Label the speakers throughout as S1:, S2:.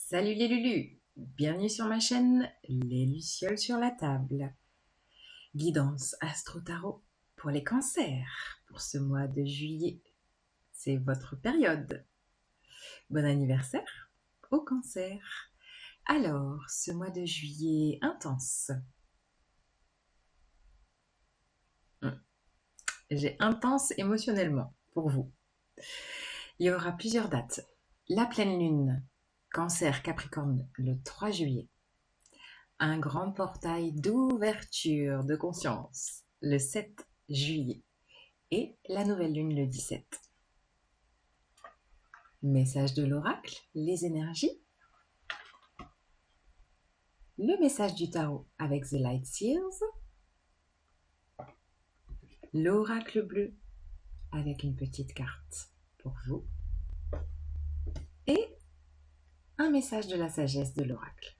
S1: Salut les Lulus, bienvenue sur ma chaîne Les Lucioles sur la table. Guidance Astro-Tarot pour les cancers pour ce mois de juillet. C'est votre période. Bon anniversaire aux cancers. Alors, ce mois de juillet intense. J'ai intense émotionnellement pour vous. Il y aura plusieurs dates. La pleine lune, Cancer Capricorne, le 3 juillet. Un grand portail d'ouverture de conscience le 7 juillet et la nouvelle lune le 17. Message de l'oracle, les énergies. Le message du tarot avec The Light Seals. L'oracle bleu avec une petite carte pour vous. Et un message de la sagesse de l'oracle.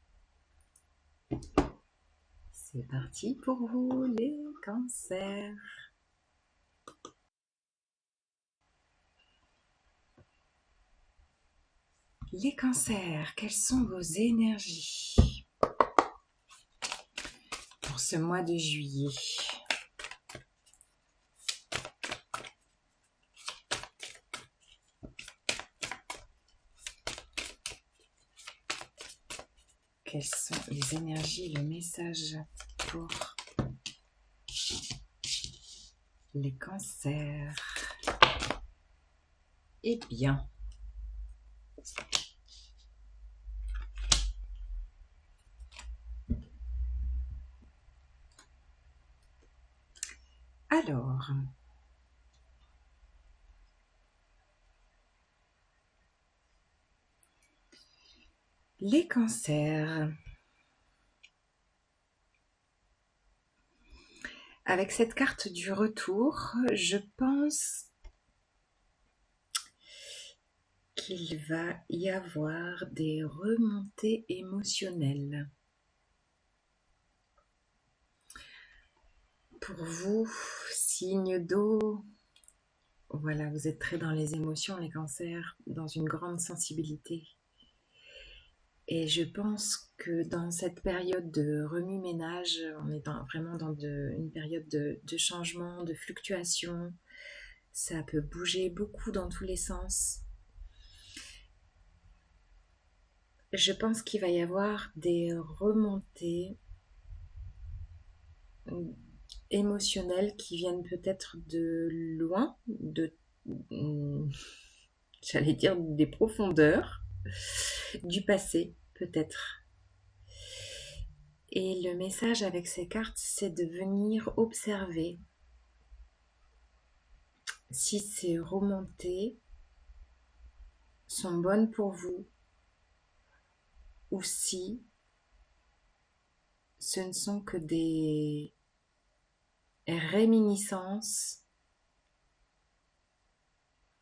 S1: C'est parti pour vous les cancers. Les cancers, quelles sont vos énergies pour ce mois de juillet? Quelles sont les énergies, le message pour les cancers? Eh bien, alors, les cancers. Avec cette carte du retour, je pense qu'il va y avoir des remontées émotionnelles. Pour vous, signe d'eau, voilà, vous êtes très dans les émotions, les cancers, dans une grande sensibilité. Et je pense que dans cette période de remue-ménage, on est vraiment dans une période de changement, de fluctuation. Ça peut bouger beaucoup dans tous les sens. Je pense qu'il va y avoir des remontées émotionnelles qui viennent peut-être de loin, j'allais dire des profondeurs du passé peut-être. Et le message avec ces cartes, c'est de venir observer si ces remontées sont bonnes pour vous ou si ce ne sont que des réminiscences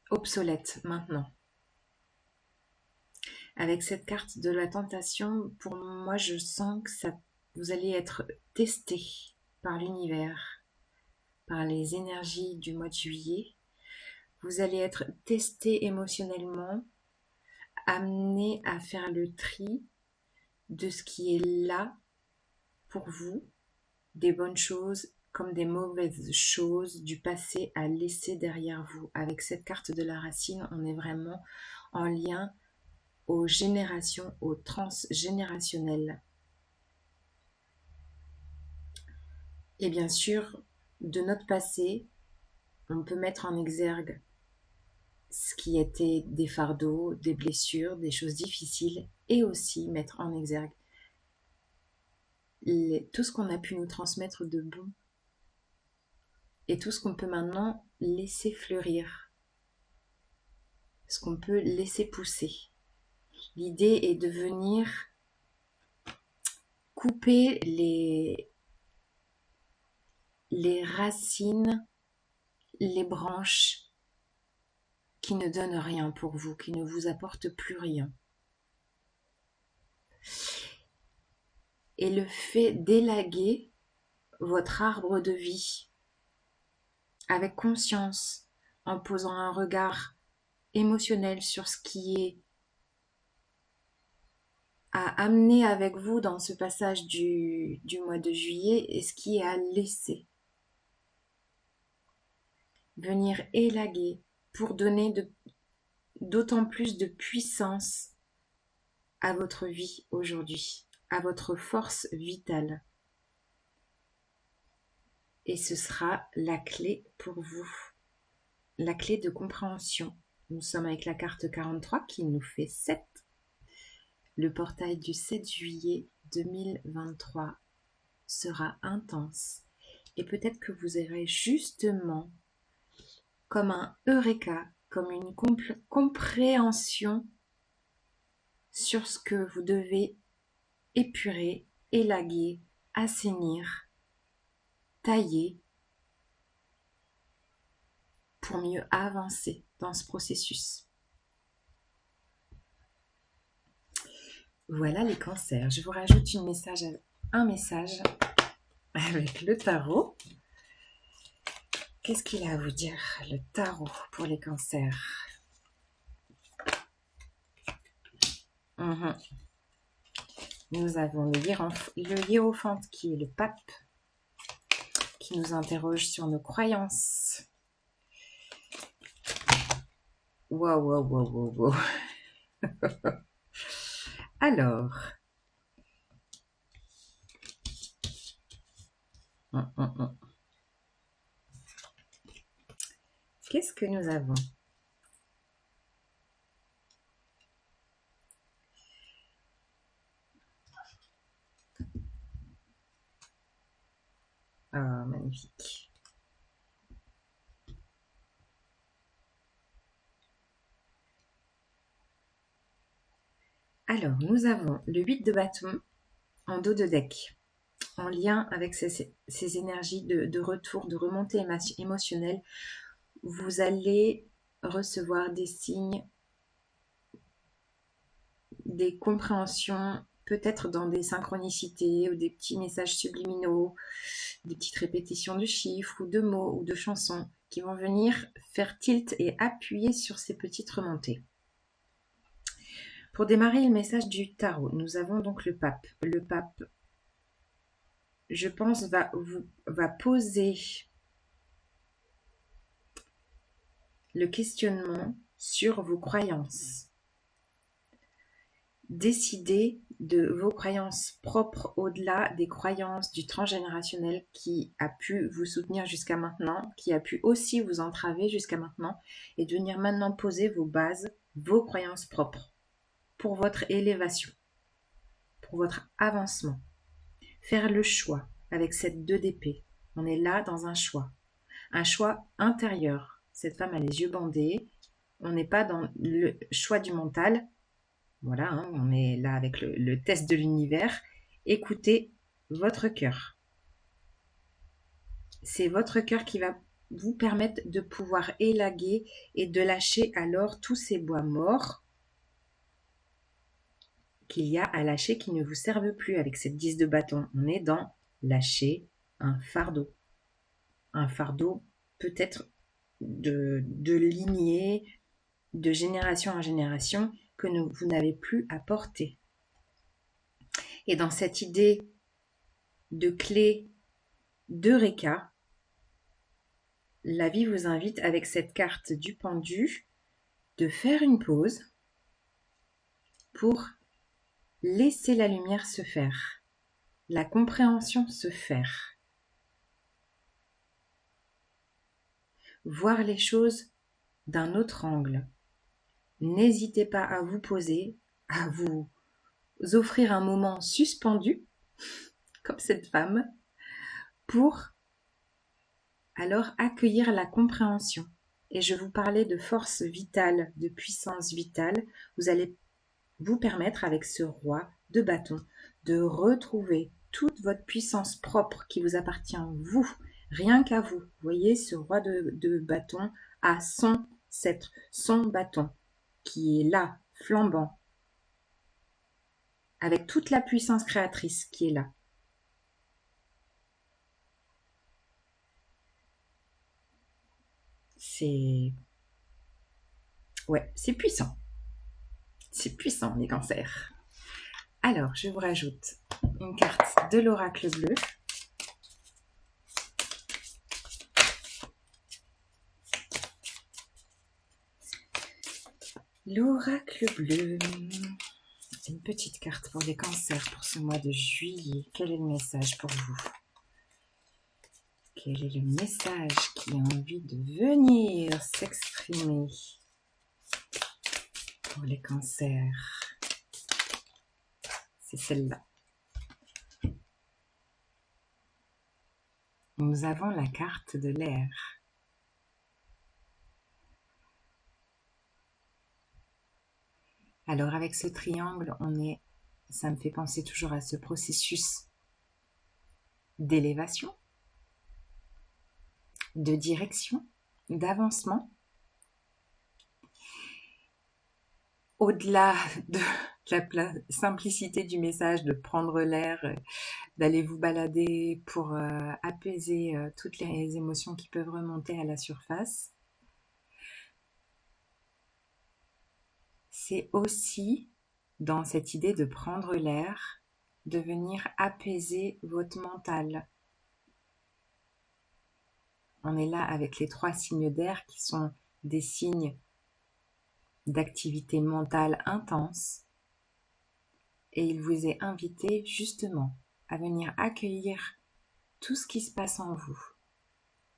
S1: obsolètes maintenant. Avec cette carte de la tentation, pour moi, je sens que vous allez être testé par l'univers, par les énergies du mois de juillet. Vous allez être testé émotionnellement, amené à faire le tri de ce qui est là pour vous, des bonnes choses comme des mauvaises choses du passé à laisser derrière vous. Avec cette carte de la racine, on est vraiment en lien aux générations, aux transgénérationnels. Et bien sûr, de notre passé, on peut mettre en exergue ce qui était des fardeaux, des blessures, des choses difficiles, et aussi mettre en exergue tout ce qu'on a pu nous transmettre de bon et tout ce qu'on peut maintenant laisser fleurir, ce qu'on peut laisser pousser. L'idée est de venir couper les racines, les branches qui ne donnent rien pour vous, qui ne vous apportent plus rien. Et le fait d'élaguer votre arbre de vie avec conscience, en posant un regard émotionnel sur ce qui est à amener avec vous dans ce passage du mois de juillet et ce qui est à laisser. Venir élaguer pour donner d'autant plus de puissance à votre vie aujourd'hui, à votre force vitale. Et ce sera la clé pour vous, la clé de compréhension. Nous sommes avec la carte 43 qui nous fait 7. Le portail du 7 juillet 2023 sera intense. Et peut-être que vous aurez justement comme un eureka, comme une compréhension sur ce que vous devez épurer, élaguer, assainir, tailler pour mieux avancer dans ce processus. Voilà les cancers. Je vous rajoute un message avec le tarot. Qu'est-ce qu'il a à vous dire, le tarot, pour les cancers? Nous avons le hiérophante qui est le pape, qui nous interroge sur nos croyances. Wow. Alors, qu'est-ce que nous avons? Ah, magnifique. Alors, nous avons le 8 de bâton en dos de deck, en lien avec ces énergies de retour, de remontée émotionnelle. Vous allez recevoir des signes, des compréhensions, peut-être dans des synchronicités ou des petits messages subliminaux, des petites répétitions de chiffres ou de mots ou de chansons qui vont venir faire tilt et appuyer sur ces petites remontées. Pour démarrer le message du tarot, nous avons donc le pape. Le pape, je pense, va poser le questionnement sur vos croyances. Décider de vos croyances propres au-delà des croyances du transgénérationnel qui a pu vous soutenir jusqu'à maintenant, qui a pu aussi vous entraver jusqu'à maintenant, et de venir maintenant poser vos bases, vos croyances propres pour votre élévation, pour votre avancement. Faire le choix avec cette 2 d'épée. On est là dans un choix intérieur. Cette femme a les yeux bandés. On n'est pas dans le choix du mental. Voilà, on est là avec le test de l'univers. Écoutez votre cœur. C'est votre cœur qui va vous permettre de pouvoir élaguer et de lâcher alors tous ces bois morts qu'il y a à lâcher qui ne vous servent plus avec cette 10 de bâton. On est dans lâcher un fardeau. Un fardeau peut-être de lignée, de génération en génération, que vous n'avez plus à porter. Et dans cette idée de clé d'Eureka, la vie vous invite avec cette carte du pendu de faire une pause pour laisser la lumière se faire, la compréhension se faire. Voir les choses d'un autre angle. N'hésitez pas à vous poser, à vous offrir un moment suspendu, comme cette femme, pour alors accueillir la compréhension. Et je vous parlais de force vitale, de puissance vitale. Vous allez vous permettre avec ce roi de bâton de retrouver toute votre puissance propre qui vous appartient, vous, rien qu'à vous. Vous voyez, ce roi de bâton a son sceptre, son bâton qui est là, flambant, avec toute la puissance créatrice qui est là. C'est puissant. C'est puissant, les cancers. Alors, je vous rajoute une carte de l'oracle bleu. L'oracle bleu. Une petite carte pour les cancers pour ce mois de juillet. Quel est le message pour vous? Quel est le message qui a envie de venir s'exprimer pour les cancers? C'est celle-là. Nous avons la carte de l'air. Alors avec ce triangle, ça me fait penser toujours à ce processus d'élévation, de direction, d'avancement. Au-delà de la simplicité du message de prendre l'air, d'aller vous balader pour apaiser toutes les émotions qui peuvent remonter à la surface, c'est aussi dans cette idée de prendre l'air, de venir apaiser votre mental. On est là avec les 3 signes d'air qui sont des signes d'activité mentale intense et il vous est invité justement à venir accueillir tout ce qui se passe en vous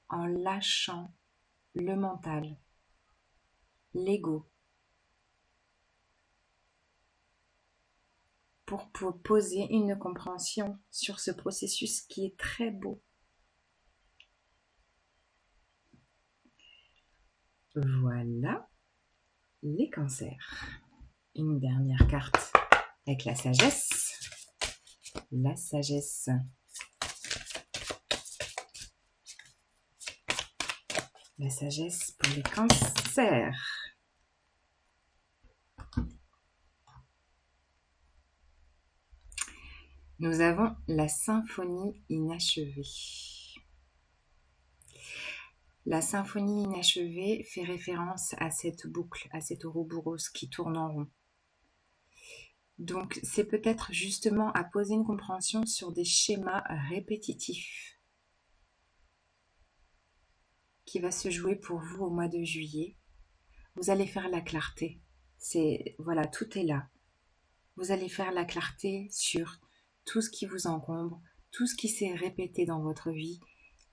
S1: en lâchant le mental, l'ego, pour poser une compréhension sur ce processus qui est très beau. Voilà les cancers. Une dernière carte avec la sagesse. La sagesse. La sagesse pour les cancers. Nous avons la symphonie inachevée. La symphonie inachevée fait référence à cette boucle, à cet ouroboros qui tourne en rond. Donc, c'est peut-être justement à poser une compréhension sur des schémas répétitifs qui va se jouer pour vous au mois de juillet. Vous allez faire la clarté. Voilà, tout est là. Vous allez faire la clarté sur tout ce qui vous encombre, tout ce qui s'est répété dans votre vie,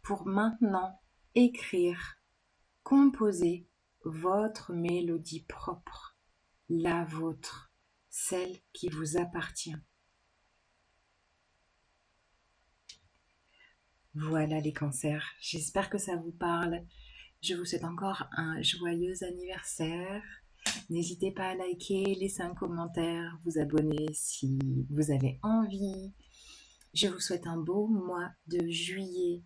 S1: pour maintenant écrire, composer votre mélodie propre, la vôtre, celle qui vous appartient. Voilà les cancers, j'espère que ça vous parle. Je vous souhaite encore un joyeux anniversaire. N'hésitez pas à liker, laisser un commentaire, vous abonner si vous avez envie. Je vous souhaite un beau mois de juillet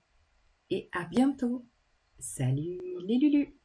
S1: et à bientôt. Salut les Lulus!